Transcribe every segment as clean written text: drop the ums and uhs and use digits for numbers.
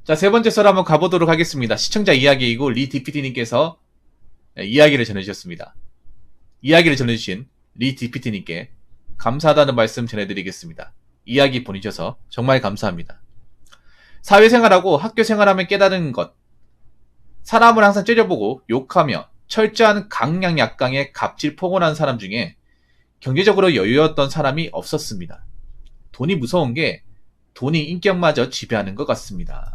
자, 세 번째 썰 한번 가보도록 하겠습니다. 시청자 이야기이고 리 DPT님께서 이야기를 전해주셨습니다. 이야기를 전해주신 리 DPT님께 감사하다는 말씀 전해드리겠습니다. 이야기 보내주셔서 정말 감사합니다. 사회생활하고 학교생활하면 깨달은 것. 사람을 항상 째려보고 욕하며 철저한 강약약강에 갑질포곤한 사람 중에 경제적으로 여유였던 사람이 없었습니다. 돈이 무서운 게 돈이 인격마저 지배하는 것 같습니다.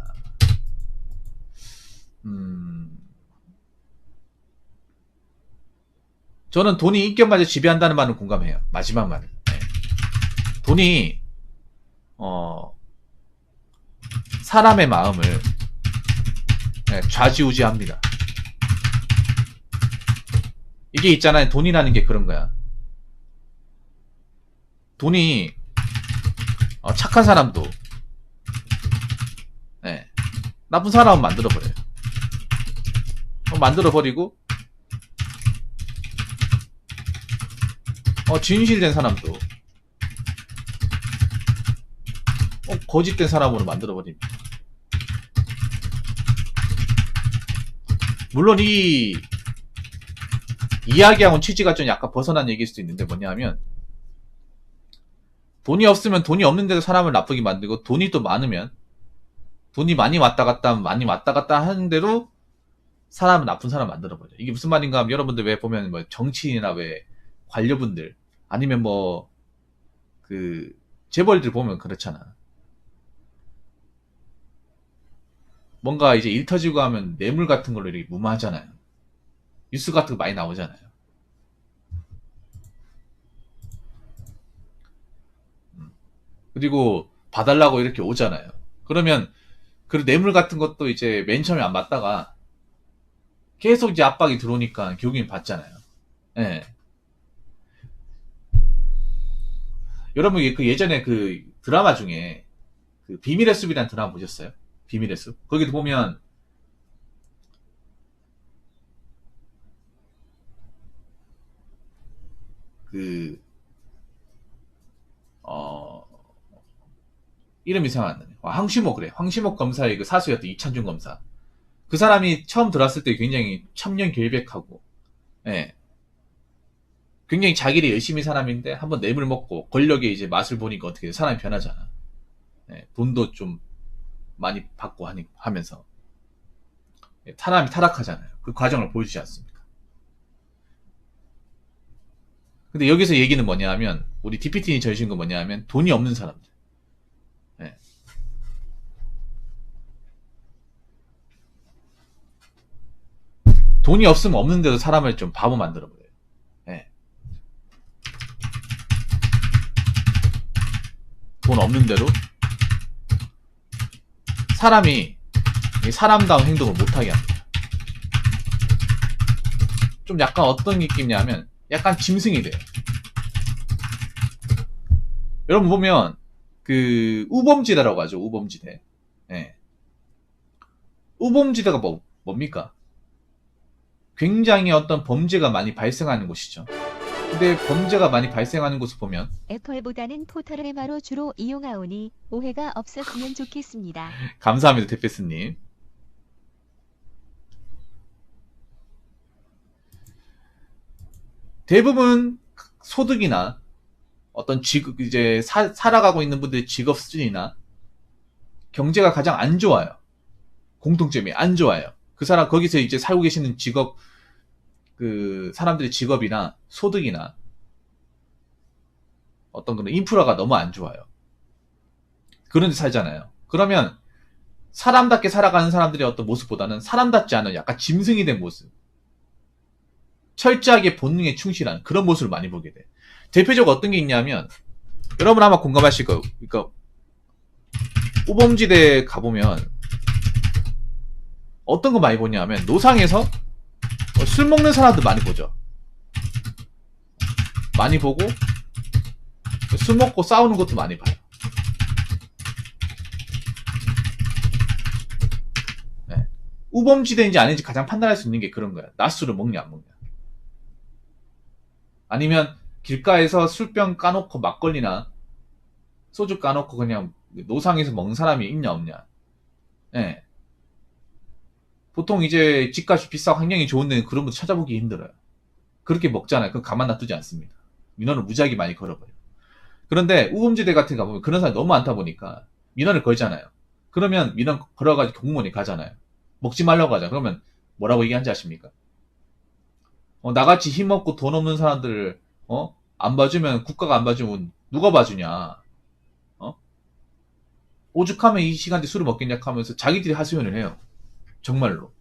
저는 돈이 인격마저 지배한다는 말은 공감해요. 마지막 말은. 네. 돈이 사람의 마음을 좌지우지합니다. 이게 있잖아요. 돈이라는 게 그런 거야. 돈이 착한 사람도 나쁜 사람은 만들어버려요. 만들어버리고 진실된 사람도 거짓된 사람으로 만들어버립니다. 물론 이 이야기하고는 취지가 좀 약간 벗어난 얘기일 수도 있는데 뭐냐면 돈이 없으면 돈이 없는데도 사람을 나쁘게 만들고 돈이 또 많으면 돈이 많이 왔다 갔다 하면 많이 왔다 갔다 하는 대로 사람은 나쁜 사람 만들어버려. 이게 무슨 말인가 하면 여러분들 왜 보면 뭐 정치인이나 왜 관료분들 아니면 뭐 그 재벌들 보면 그렇잖아. 뭔가 이제 일 터지고 하면 뇌물 같은 걸로 이렇게 무마하잖아요. 뉴스 같은 거 많이 나오잖아요. 그리고 봐달라고 이렇게 오잖아요. 그러면 그 뇌물 같은 것도 이제 맨 처음에 안 받다가 계속 이제 압박이 들어오니까 결국엔 받잖아요. 예. 여러분 그 예전에 그 드라마 중에 그 비밀의 숲이라는 드라마 보셨어요? 비밀의 숲. 거기도 보면 그 이름이 생각 안 나네. 황시목 그래. 황시목 검사의 그 사수였던 이찬준 검사. 그 사람이 처음 들어왔을 때 굉장히 청렴결백하고, 예. 굉장히 자기를 열심히 사람인데 한번 뇌물 먹고 권력의 이제 맛을 보니까 어떻게 사람이 변하잖아. 예. 돈도 좀 많이 받고 하면서 사람이 타락하잖아요. 그 과정을 보여주지 않습니까? 근데 여기서 얘기는 뭐냐 하면 우리 DPT니 전해준 건 뭐냐 하면 돈이 없는 사람들. 예. 돈이 없으면 없는데도 사람을 좀 바보 만들어버려요. 예. 돈 없는데도 사람이 사람다운 행동을 못하게 합니다. 좀 약간 어떤 느낌이냐면 약간 짐승이 돼요. 여러분 보면 그 우범지대라고 하죠. 우범지대. 예. 우범지대가 뭡니까? 굉장히 어떤 범죄가 많이 발생하는 곳이죠. 근데 범죄가 많이 발생하는 곳을 보면 애플보다는 포털레마로 주로 이용하오니 오해가 없었으면 좋겠습니다. 감사합니다. 대표스님. 대부분 소득이나 어떤 직업, 이제 살아가고 있는 분들의 직업 수준이나 경제가 가장 안 좋아요. 공통점이 안 좋아요. 그 사람, 거기서 이제 살고 계시는 직업, 그 사람들의 직업이나 소득이나 어떤 그런 인프라가 너무 안 좋아요. 그런 데 살잖아요. 그러면 사람답게 살아가는 사람들의 어떤 모습보다는 사람답지 않은 약간 짐승이 된 모습. 철저하게 본능에 충실한 그런 모습을 많이 보게 돼. 대표적으로 어떤 게 있냐면, 여러분 아마 공감하실 거예요. 그러니까, 우범지대 가보면, 어떤 거 많이 보냐면, 노상에서 술 먹는 사람들 많이 보죠. 많이 보고, 술 먹고 싸우는 것도 많이 봐요. 네. 우범지대인지 아닌지 가장 판단할 수 있는 게 그런 거야. 낮술을 먹냐, 안 먹냐. 아니면, 길가에서 술병 까놓고 막걸리나 소주 까놓고 그냥 노상에서 먹는 사람이 있냐 없냐. 예. 보통 이제 집값이 비싸고 환경이 좋은 데는 그런 분들 찾아보기 힘들어요. 그렇게 먹잖아요. 그럼 가만 놔두지 않습니다. 민원을 무지하게 많이 걸어버려요. 그런데 우범지대 같은 거 가보면 그런 사람이 너무 많다 보니까 민원을 걸잖아요. 그러면 민원 걸어가지고 공무원이 가잖아요. 먹지 말라고 하잖아요. 그러면 뭐라고 얘기하는지 아십니까? 나같이 힘없고 돈 없는 사람들을 안 봐주면, 국가가 안 봐주면 누가 봐주냐? 어? 오죽하면 이 시간대 술을 먹겠냐 하면서 자기들이 하소연을 해요. 정말로.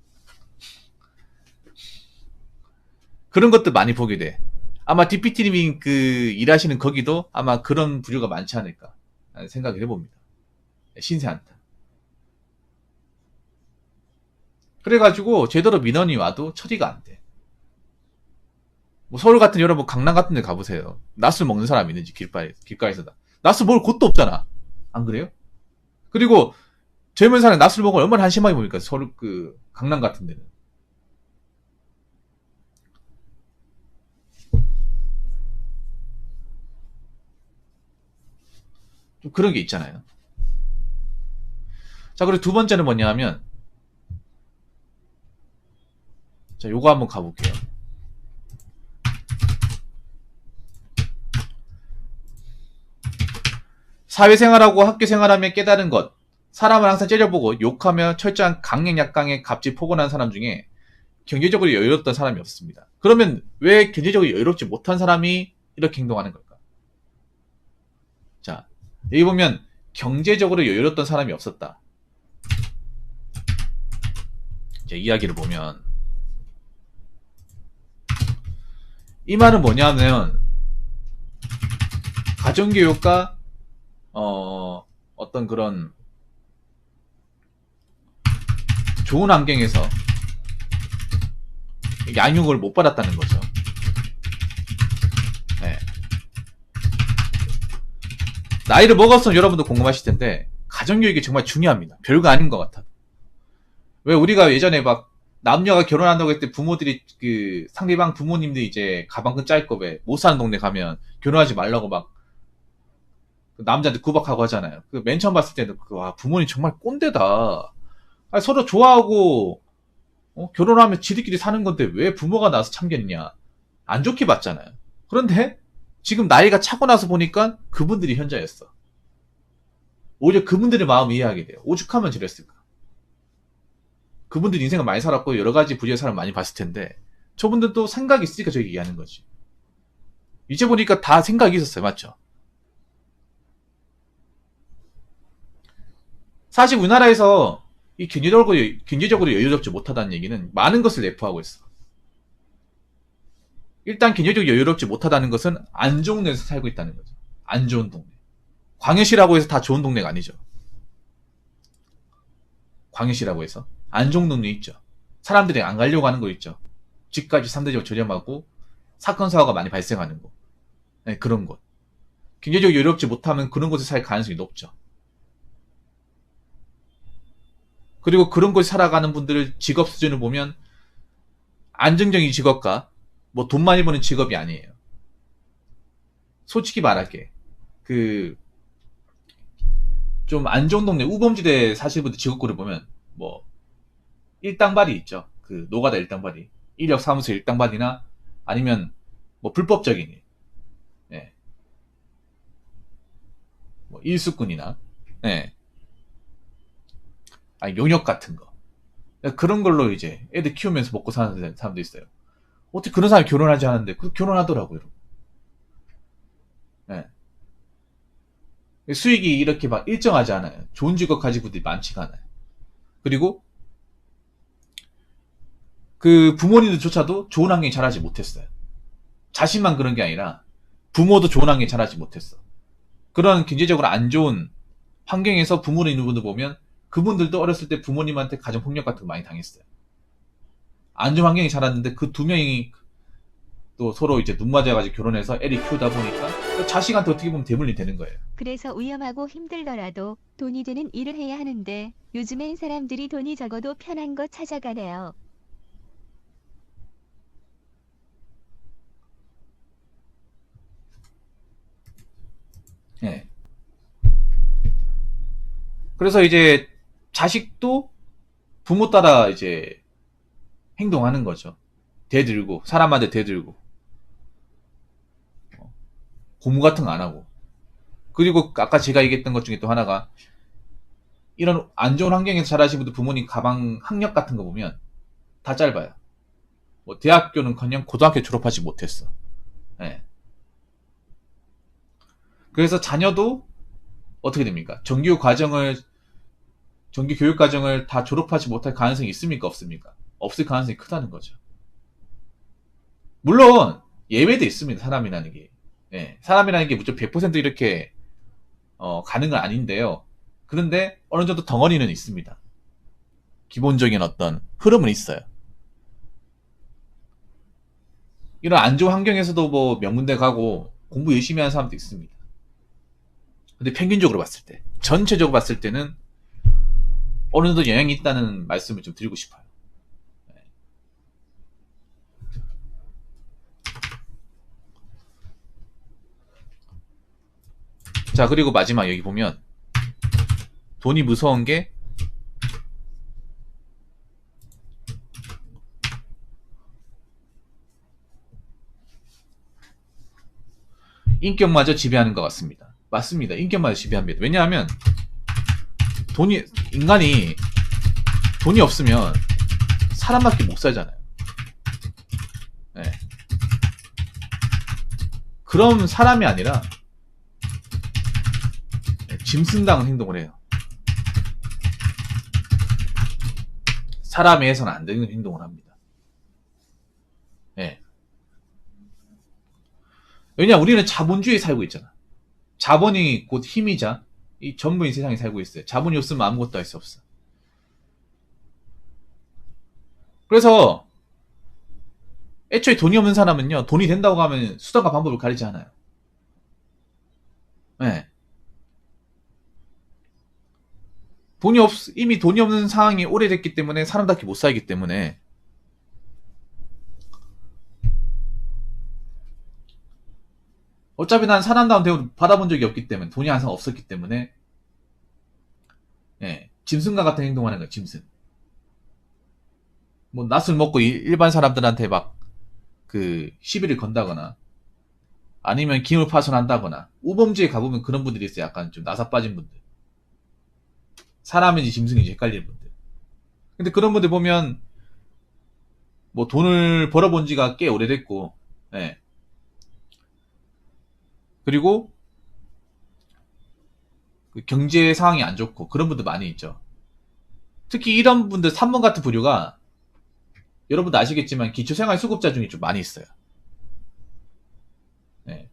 그런 것들 많이 보게 돼. 아마 DPT님이 그 일하시는 거기도 아마 그런 부류가 많지 않을까 생각을 해봅니다. 신세한테. 그래가지고 제대로 민원이 와도 처리가 안 돼. 뭐 서울 같은 여러분 강남 같은 데 가보세요. 낮술 먹는 사람 있는지 길가에서 낮술 먹을 곳도 없잖아. 안 그래요? 그리고 젊은 사람이 낮술 먹으면 얼마나 한심하게 보니까 서울 그 강남 같은 데는. 좀 그런 게 있잖아요. 자, 그리고 두 번째는 뭐냐 하면, 자, 요거 한번 가볼게요. 사회생활하고 학교생활하며 깨달은 것. 사람을 항상 째려보고 욕하며 철저한 강약 약강에 값지 포근한 사람 중에 경제적으로 여유롭던 사람이 없습니다. 그러면 왜 경제적으로 여유롭지 못한 사람이 이렇게 행동하는 걸까? 자, 여기 보면 경제적으로 여유롭던 사람이 없었다. 이제 이야기를 보면 이 말은 뭐냐면 가정교육과 어떤 그런 좋은 환경에서 양육을 못 받았다는 거죠. 네. 나이를 먹었으면 여러분도 궁금하실 텐데 가정교육이 정말 중요합니다. 별거 아닌 것 같아. 왜 우리가 예전에 막 남녀가 결혼한다고 했을 때 부모들이 그 상대방 부모님들이 이제 가방끈 짤 거 왜 못 사는 동네 가면 결혼하지 말라고 막 남자한테 구박하고 하잖아요. 그 맨 처음 봤을 때는 와 부모님 정말 꼰대다. 아니, 서로 좋아하고 결혼하면 지들끼리 사는 건데 왜 부모가 나서 참겠냐. 안 좋게 봤잖아요. 그런데 지금 나이가 차고 나서 보니까 그분들이 현자였어. 오히려 그분들의 마음 이해하게 돼요. 오죽하면 저랬을까. 그분들 인생을 많이 살았고 여러 가지 부류의 사람 많이 봤을 텐데 저분들도 생각이 있으니까 저기 얘기하는 거지. 이제 보니까 다 생각이 있었어요. 맞죠? 사실 우리나라에서 이 경제적으로 여유롭지 못하다는 얘기는 많은 것을 내포하고 있어. 일단 경제적으로 여유롭지 못하다는 것은 안 좋은 데서 살고 있다는 거죠. 안 좋은 동네. 광역시라고 해서 다 좋은 동네가 아니죠. 광역시라고 해서 안 좋은 동네 있죠. 사람들이 안 가려고 하는 거 있죠. 집값이 상대적으로 저렴하고 사건 사고가 많이 발생하는 곳. 네, 그런 곳. 경제적으로 여유롭지 못하면 그런 곳에 살 가능성이 높죠. 그리고 그런 곳에 살아가는 분들의 직업 수준을 보면 안정적인 직업과 뭐 돈 많이 버는 직업이 아니에요. 솔직히 말할게. 그 좀 안 좋은 동네 우범지대 사실 분들 직업군을 보면 뭐 일당발이 있죠. 그 노가다 일당발이. 인력 사무소 일당발이나 아니면 뭐 불법적인 일. 예. 뭐 일수꾼이나 예. 아니 용역 같은 거. 그런 걸로 이제 애들 키우면서 먹고 사는 사람도 있어요. 어떻게 그런 사람이 결혼하지 않았는데 그 결혼하더라고요. 예. 수익이 이렇게 막 일정하지 않아요. 좋은 직업 가진 분들이 많지가 않아요. 그리고 그 부모님들조차도 좋은 환경에 자라지 못했어요. 자신만 그런 게 아니라 부모도 좋은 환경에 자라지 못했어. 그런 경제적으로 안 좋은 환경에서 부모를 있는 분들 보면 그분들도 어렸을 때 부모님한테 가정폭력 같은 거 많이 당했어요. 안 좋은 환경에 자랐는데 그 두 명이 또 서로 이제 눈 맞아가지고 결혼해서 애를 키우다 보니까 자식한테 어떻게 보면 대물림 되는 거예요. 그래서 위험하고 힘들더라도 돈이 되는 일을 해야 하는데 요즘엔 사람들이 돈이 적어도 편한 거 찾아가네요. 예. 그래서 이제 자식도 부모 따라 이제 행동하는 거죠. 대들고, 사람한테 대들고, 고무 같은 거 안 하고. 그리고 아까 제가 얘기했던 것 중에 또 하나가, 이런 안 좋은 환경에서 자라신 분들 부모님 가방 학력 같은 거 보면 다 짧아요. 뭐 대학교는커녕 고등학교 졸업하지 못했어. 예. 그래서 자녀도 어떻게 됩니까? 정규 교육 과정을 다 졸업하지 못할 가능성이 있습니까? 없습니까? 없을 가능성이 크다는 거죠. 물론 예외도 있습니다. 사람이라는 게. 예. 사람이라는 게 무조건 100% 이렇게 가는 건 아닌데요. 그런데 어느 정도 덩어리는 있습니다. 기본적인 어떤 흐름은 있어요. 이런 안 좋은 환경에서도 뭐 명문대 가고 공부 열심히 하는 사람도 있습니다. 근데 평균적으로 봤을 때, 전체적으로 봤을 때는 어느 정도 영향이 있다는 말씀을 좀 드리고 싶어요. 자, 그리고 마지막 여기 보면 돈이 무서운 게 인격마저 지배하는 것 같습니다. 맞습니다. 인격마저 지배합니다. 왜냐하면 인간이 돈이 없으면 사람밖에 못 살잖아요. 네. 그럼 사람이 아니라 짐승다운 행동을 해요. 사람에 해서는 안 되는 행동을 합니다. 네. 왜냐, 우리는 자본주의에 살고 있잖아. 자본이 곧 힘이자 이 전부인 세상에 살고 있어요. 자본이 없으면 아무것도 할 수 없어. 그래서 애초에 돈이 없는 사람은요, 돈이 된다고 하면 수단과 방법을 가리지 않아요. 네. 이미 돈이 없는 상황이 오래됐기 때문에 사람답게 못 살기 때문에 어차피 난 사람다운 대우를 받아본 적이 없기 때문에, 돈이 항상 없었기 때문에, 예, 짐승과 같은 행동하는 거예요. 짐승. 뭐 낯을 먹고 일반 사람들한테 막 시비를 건다거나 아니면 기물 파손한다거나, 우범지에 가보면 그런 분들이 있어요. 약간 좀 나사 빠진 분들, 사람인지 짐승인지 헷갈리는 분들. 근데 그런 분들 보면 뭐 돈을 벌어본 지가 꽤 오래됐고, 예. 그리고 경제 상황이 안 좋고 그런 분들 많이 있죠. 특히 이런 분들 3번 같은 부류가 여러분도 아시겠지만 기초생활수급자 중에 좀 많이 있어요. 네.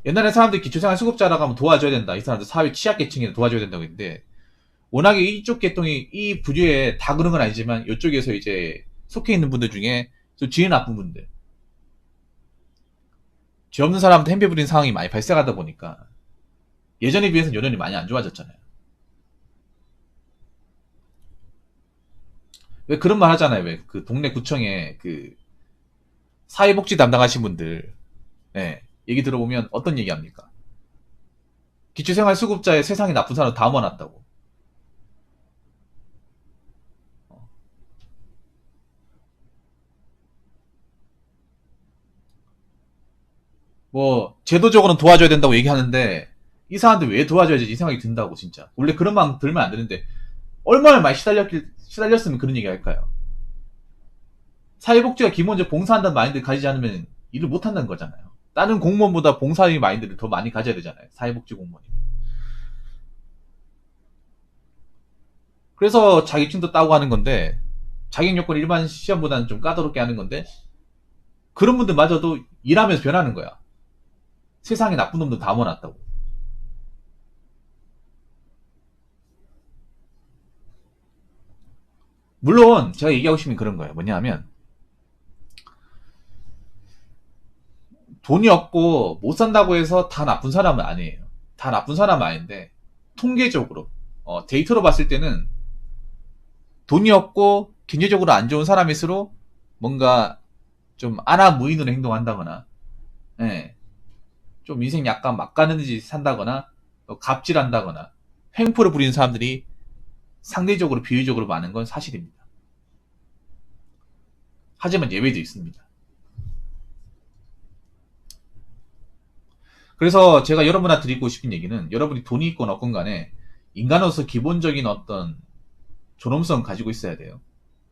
옛날에 사람들이 기초생활수급자라고 하면 도와줘야 된다. 이 사람들 사회 취약계층에 도와줘야 된다고 했는데, 워낙에 이쪽 계통이 이 부류에 다 그런 건 아니지만 이쪽에서 이제 속해 있는 분들 중에 좀 지혜 나쁜 분들, 죄 없는 사람한테 행패 부리는 상황이 많이 발생하다 보니까 예전에 비해서는 여전히 많이 안 좋아졌잖아요. 왜 그런 말 하잖아요. 왜 그 동네 구청에 사회복지 담당하신 분들, 예, 얘기 들어보면 어떤 얘기 합니까? 기초생활수급자에 세상에 나쁜 사람 다 모아놨다고. 뭐 제도적으로는 도와줘야 된다고 얘기하는데 이 사람들 왜 도와줘야지 이 생각이 든다고. 진짜 원래 그런 마음 들면 안 되는데 얼마나 많이 시달렸으면 그런 얘기 할까요? 사회복지가 기본적으로 봉사한다는 마인드를 가지지 않으면 일을 못한다는 거잖아요. 다른 공무원보다 봉사의 마인드를 더 많이 가져야 되잖아요. 사회복지 공무원이면. 그래서 자격증도 따고 하는 건데, 자격 요건 일반 시험보다는 좀 까다롭게 하는 건데, 그런 분들마저도 일하면서 변하는 거야. 세상에 나쁜 놈들 다 모아놨다고. 물론 제가 얘기하고 싶은 게 그런 거예요. 뭐냐면 돈이 없고 못 산다고 해서 다 나쁜 사람은 아니에요. 다 나쁜 사람은 아닌데, 통계적으로 데이터로 봤을 때는 돈이 없고 경제적으로 안 좋은 사람일수록 뭔가 좀 아나무인으로 행동한다거나, 예, 좀 인생 약간 막 가는 듯이 산다거나, 갑질한다거나 횡포를 부리는 사람들이 상대적으로 비율적으로 많은 건 사실입니다. 하지만 예외도 있습니다. 그래서 제가 여러분한테 드리고 싶은 얘기는 여러분이 돈이 있건 없건 간에 인간으로서 기본적인 어떤 존엄성 가지고 있어야 돼요.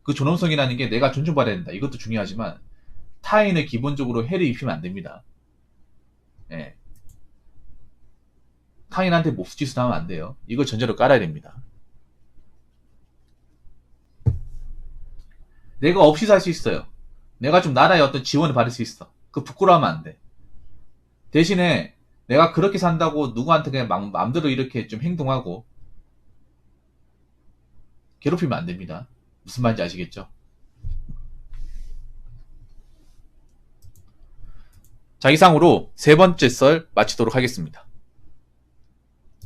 그 존엄성이라는 게 내가 존중받아야 된다. 이것도 중요하지만 타인을 기본적으로 해를 입히면 안 됩니다. 예. 타인한테 몹쓸짓을 하면 안 돼요. 이걸 전제로 깔아야 됩니다. 내가 없이 살 수 있어요. 내가 좀 나라의 어떤 지원을 받을 수 있어. 그 부끄러워하면 안 돼. 대신에 내가 그렇게 산다고 누구한테 그냥 마음대로 이렇게 좀 행동하고 괴롭히면 안 됩니다. 무슨 말인지 아시겠죠? 자, 이상으로 세 번째 썰 마치도록 하겠습니다.